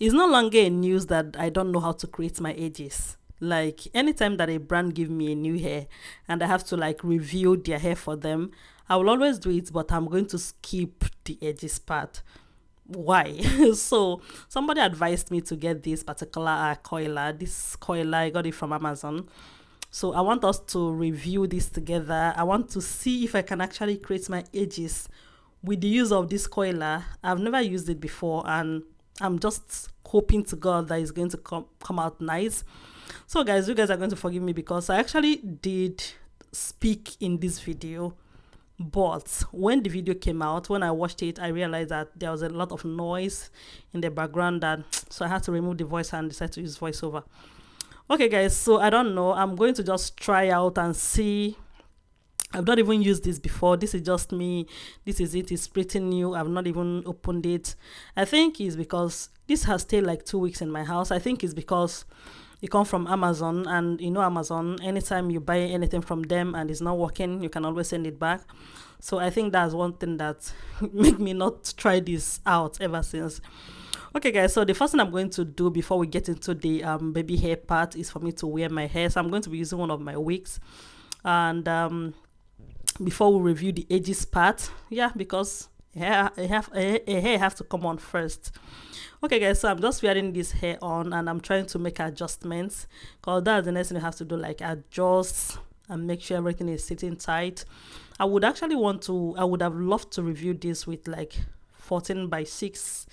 It's no longer a news that I don't know how to create my edges. Like anytime that a brand give me a new hair and I have to like review their hair for them, I will always do it, but I'm going to skip the edges part. Why? So somebody advised me to get this particular coiler. This coiler, I got it from Amazon. So I want us to review this together. I want to see if I can actually create my edges with the use of this coiler. I've never used it before, and I'm just hoping to God that it's going to come out nice. So guys, you guys are going to forgive me because I actually did speak in this video, but when the video came out, when I watched it, I realized that there was a lot of noise in the background, that so I had to remove the voice and decide to use voiceover. Okay guys, so I don't know, I'm going to just try out and see. I've not even used this before. This is just me. This is it. It's pretty new. I've not even opened it. I think it's because this has stayed like 2 weeks in my house. I think it's because it comes from Amazon, and you know Amazon, anytime you buy anything from them and it's not working, you can always send it back. So I think that's one thing that make me not try this out ever since. Okay guys, so the first thing I'm going to do before we get into the baby hair part is for me to wear my hair. So I'm going to be using one of my wigs, and before we review the edges part, yeah, because hair have to come on first. Okay guys, so I'm just wearing this hair on and I'm trying to make adjustments, because that's the next thing you have to do, like adjust and make sure everything is sitting tight. I would have loved to review this with like 14 by 6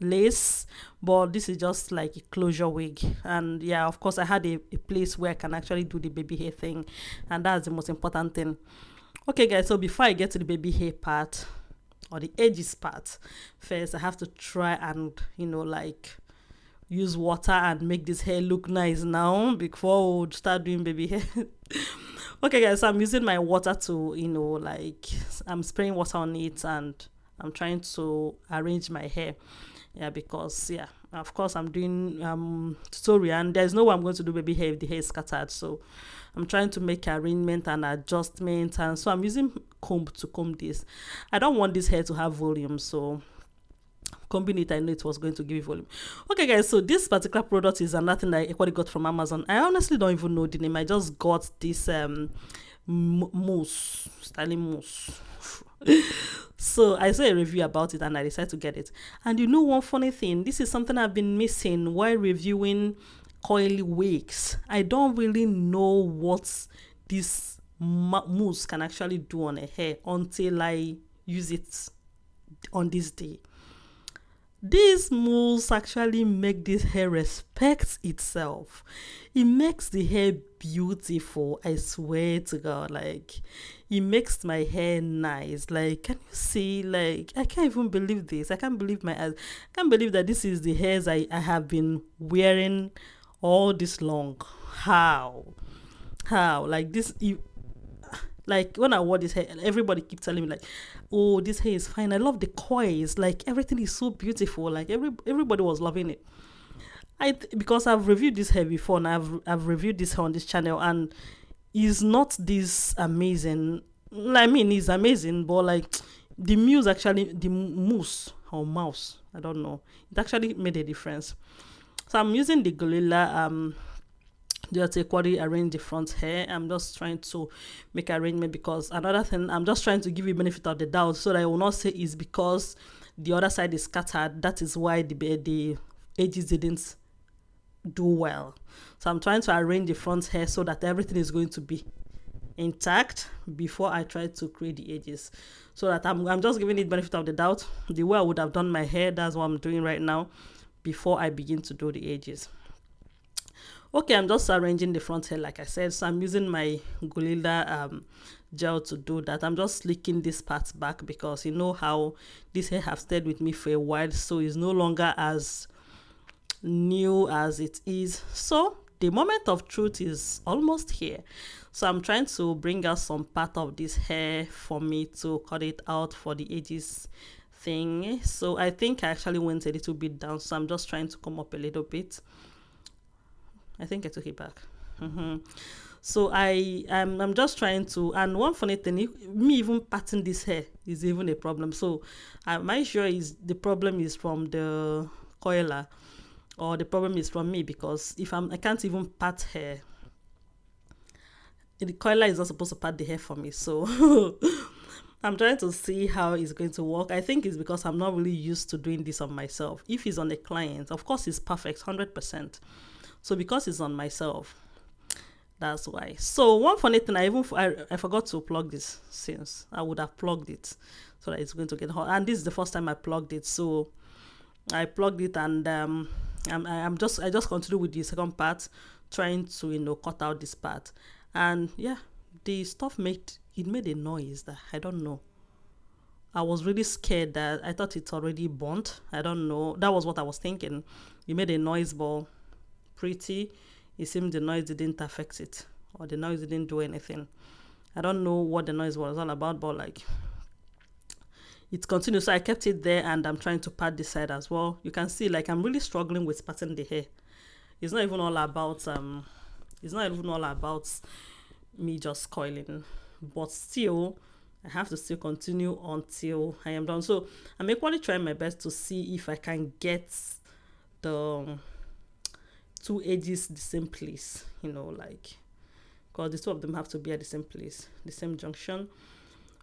lace, but this is just like a closure wig. And yeah, of course I had a place where I can actually do the baby hair thing, and that's the most important thing. Okay guys, so before I get to the baby hair part or the edges part, first I have to try and like use water and make this hair look nice now before we start doing baby hair. Okay guys, so I'm using my water to like I'm spraying water on it, and I'm trying to arrange my hair. Yeah, because yeah, of course I'm doing tutorial, and there's no way I'm going to do baby hair if the hair is scattered. So I'm trying to make arrangement and adjustment, and so I'm using comb to comb this. I don't want this hair to have volume, so combing it, I know it was going to give it volume. Okay guys, so this particular product is another thing that I equally got from Amazon. I honestly don't even know the name. I just got this mousse, styling mousse. So I saw a review about it and I decided to get it. And you know one funny thing, this is something I've been missing while reviewing coily wigs. I don't really know what this mousse can actually do on a hair until I use it on this day. This mousse actually make this hair respect itself. It makes the hair beautiful. I swear to God, like it makes my hair nice. Like, can you see? Like, I can't even believe this. I can't believe my eyes. I can't believe that this is the hairs I have been wearing all this long. How? Like this? Like when I wore this hair, everybody keep telling me like, "Oh, this hair is fine. I love the coils. Like everything is so beautiful. Like everybody was loving it." Because I've reviewed this hair before, and I've reviewed this hair on this channel, and it's not this amazing. I mean, it's amazing, but like the mousse or mouse, I don't know. It actually made a difference. So I'm using the Gorilla just equally arrange the front hair. I'm just trying to make arrangement, because another thing, I'm just trying to give you benefit of the doubt so that I will not say it's because the other side is scattered, that is why the edges didn't do well. So I'm trying to arrange the front hair so that everything is going to be intact before I try to create the edges. So that I'm just giving it benefit of the doubt. The way I would have done my hair, that's what I'm doing right now before I begin to do the edges. Okay, I'm just arranging the front hair like I said. So I'm using my Gorilla gel to do that. I'm just slicking this part back, because you know how this hair have stayed with me for a while, so it's no longer as new as it is. So the moment of truth is almost here. So I'm trying to bring out some part of this hair for me to cut it out for the edges thing. So I think I actually went a little bit down, so I'm just trying to come up a little bit. I think I took it back. So I'm just trying to. And one funny thing, me even parting this hair is even a problem. So am I sure is the problem is from the coiler, or the problem is from me? Because if I can't even part hair, the coiler is not supposed to part the hair for me. So I'm trying to see how it's going to work. I think it's because I'm not really used to doing this on myself. If it's on a client, of course it's perfect, 100%. So because it's on myself, that's why. So one funny thing, I forgot to plug this, since I would have plugged it so that it's going to get hot. And this is the first time I plugged it, so I plugged it, and I just continue with the second part, trying to cut out this part, and yeah, the stuff made a noise that I don't know. I was really scared that I thought it's already burnt. I don't know. That was what I was thinking. It made a noise, but pretty. It seemed the noise didn't affect it, or the noise didn't do anything. I don't know what the noise was all about, but like it continues. So I kept it there, and I'm trying to pat this side as well. You can see like I'm really struggling with patting the hair. It's not even all about it's not even all about me just coiling, but still I have to still continue until I am done. So I'm equally trying my best to see if I can get the two edges the same place, like, because the two of them have to be at the same place, the same junction.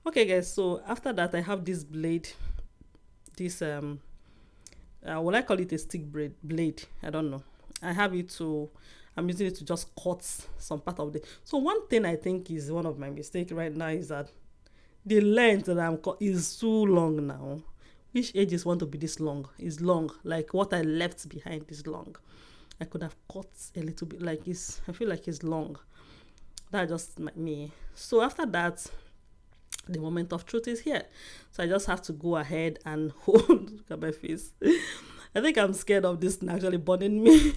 Okay guys, so after that I have this blade, this will I call it a stick blade, I don't know. I'm using it to just cut some part of the. So one thing I think is one of my mistakes right now is that the length that is too long now. Which edges want to be this long? Is long, like what I left behind is long. I could have cut a little bit, like I feel like it's long. That's just me. So after that, the moment of truth is here. So I just have to go ahead and hold. Look at my face. I think I'm scared of this actually burning me.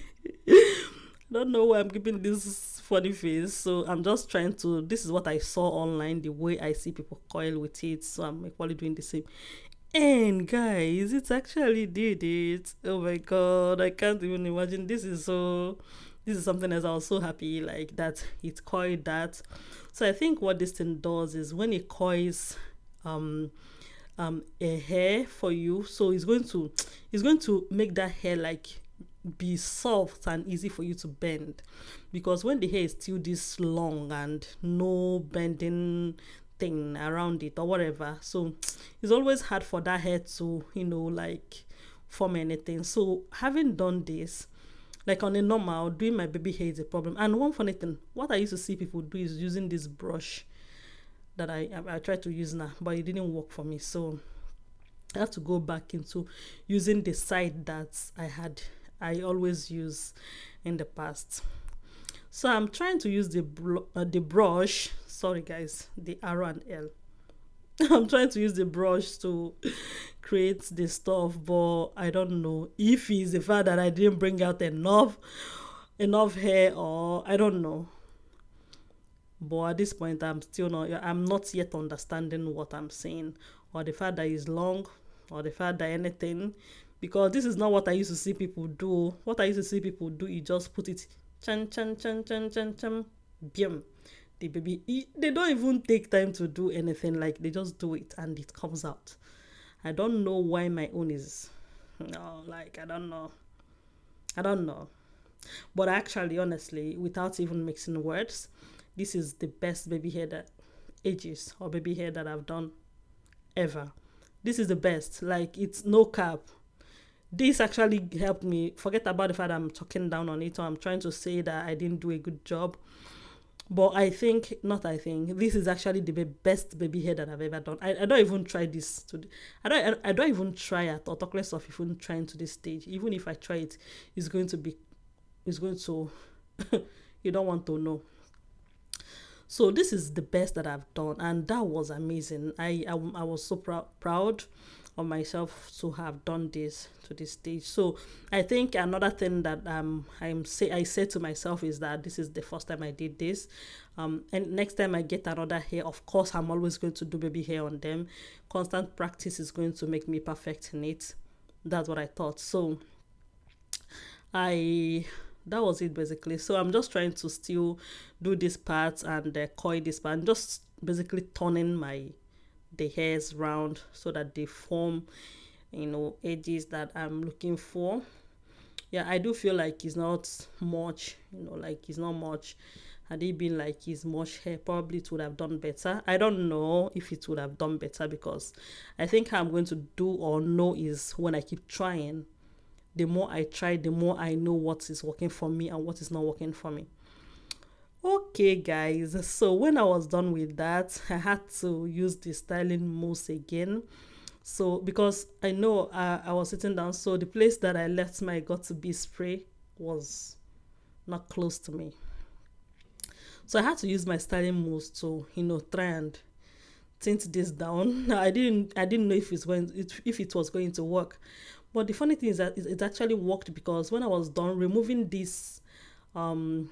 I don't know why I'm keeping this funny face. So I'm just trying to. This is what I saw online, the way I see people coil with it. So I'm equally doing the same. And guys, it actually did it. Oh my god, I can't even imagine. This is something else. I was so happy like that it coiled that. So I think what this thing does is when it coils a hair for you, so it's going to make that hair like be soft and easy for you to bend, because when the hair is still this long and no bending thing around it or whatever, so it's always hard for that hair to like form anything. So having done this, like on a normal, doing my baby hair is a problem. And one funny thing, what I used to see people do is using this brush that I try to use now, but it didn't work for me. So I have to go back into using the side that I always use in the past. So I'm trying to use the brush. Sorry guys, the R and L. I'm trying to use the brush to create the stuff, but I don't know if it's the fact that I didn't bring out enough hair, or I don't know. But at this point, I'm not yet understanding what I'm saying, or the fact that it's long, or the fact that anything, because this is not what I used to see people do. What I used to see people do, you just put it chan chan chan chan chan chan, bam. The baby, they don't even take time to do anything. Like they just do it and it comes out. I don't know why my own is, no, like I don't know. But actually, honestly, without even mixing words, this is the best baby hair that ages or baby hair that I've done ever. This is the best. Like it's no cap. This actually helped me forget about the fact that I'm talking down on it, or I'm trying to say that I didn't do a good job. But I think this is actually the best baby hair that I've ever done. I don't even try this I don't even try at or talk less of even trying to this stage. Even if I try it, it's going to be it's going to you don't want to know. So this is the best that I've done, and that was amazing. I was so proud of myself to have done this to this stage. So I think another thing that I said to myself is that this is the first time I did this. And next time I get another hair, of course I'm always going to do baby hair on them. Constant practice is going to make me perfect in it. That's what I thought. So I that was it basically. So I'm just trying to still do this part and coil this part, and just basically turning the hairs round so that they form, edges that I'm looking for. Yeah, I do feel like it's not much, like it's not much. Had it been like it's much hair, probably it would have done better. I don't know if it would have done better, because I think how I'm going to do or know is when I keep trying. The more I try, the more I know what is working for me and what is not working for me. Okay, guys, so when I was done with that, I had to use the styling mousse again. So because I know I was sitting down, so the place that I left my got to be spray was not close to me. So I had to use my styling mousse to, try and tint this down. I didn't know if it was going to work. But the funny thing is that it actually worked, because when I was done removing um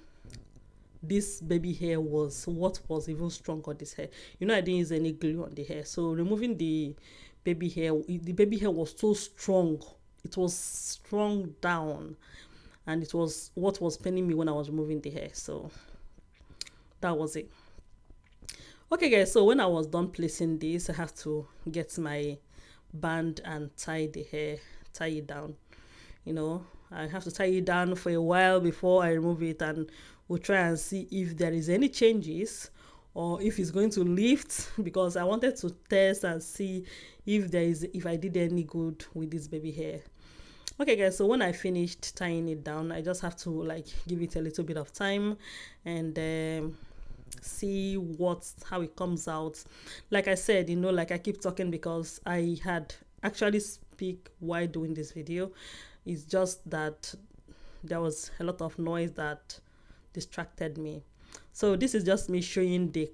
this baby hair was what was even strong on this hair. I didn't use any glue on the hair. So removing the baby hair was so strong. It was strong down, and it was what was paining me when I was removing the hair. So that was it. Okay, guys, so when I was done placing this, I have to get my band and tie it down. I have to tie it down for a while before I remove it, and we'll try and see if there is any changes or if it's going to lift, because I wanted to test and see if I did any good with this baby hair. Okay, guys, so when I finished tying it down, I just have to like give it a little bit of time and see how it comes out. Like I said, like I keep talking because I had actually speak while doing this video. It's just that there was a lot of noise that distracted me. So this is just me showing the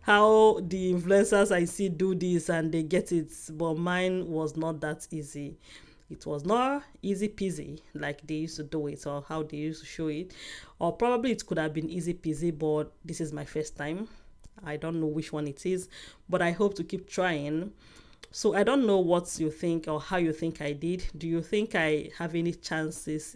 how the influencers I see do this and they get it, but mine was not that easy. It was not easy peasy like they used to do it, or how they used to show it, or probably it could have been easy peasy, but this is my first time. I don't know which one it is, but I hope to keep trying. So I don't know what you think or how you think I did. Do you think I have any chances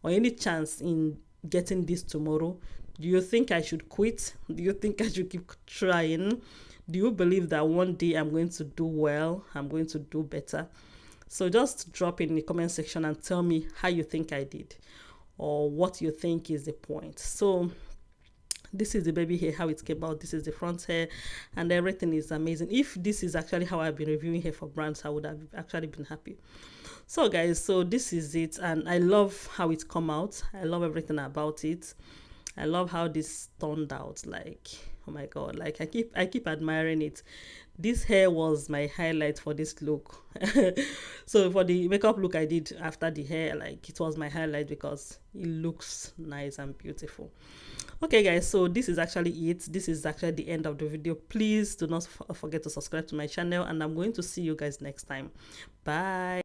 or any chance in getting this tomorrow? Do you think I should quit? Do you think I should keep trying? Do you believe that one day I'm going to do well? I'm going to do better? So just drop in the comment section and tell me how you think I did, or what you think is the point. So this is the baby hair, how it came out. This is the front hair, and everything is amazing. If this is actually how I've been reviewing hair for brands, I would have actually been happy. So guys, so this is it, and I love how it come out. I love everything about it. I love how this turned out. Like, oh my god, like I keep admiring it. This hair was my highlight for this look. So for the makeup look I did after the hair, like it was my highlight because it looks nice and beautiful. Okay guys, so this is actually it. This is actually the end of the video. Please do not forget to subscribe to my channel, and I'm going to see you guys next time. Bye.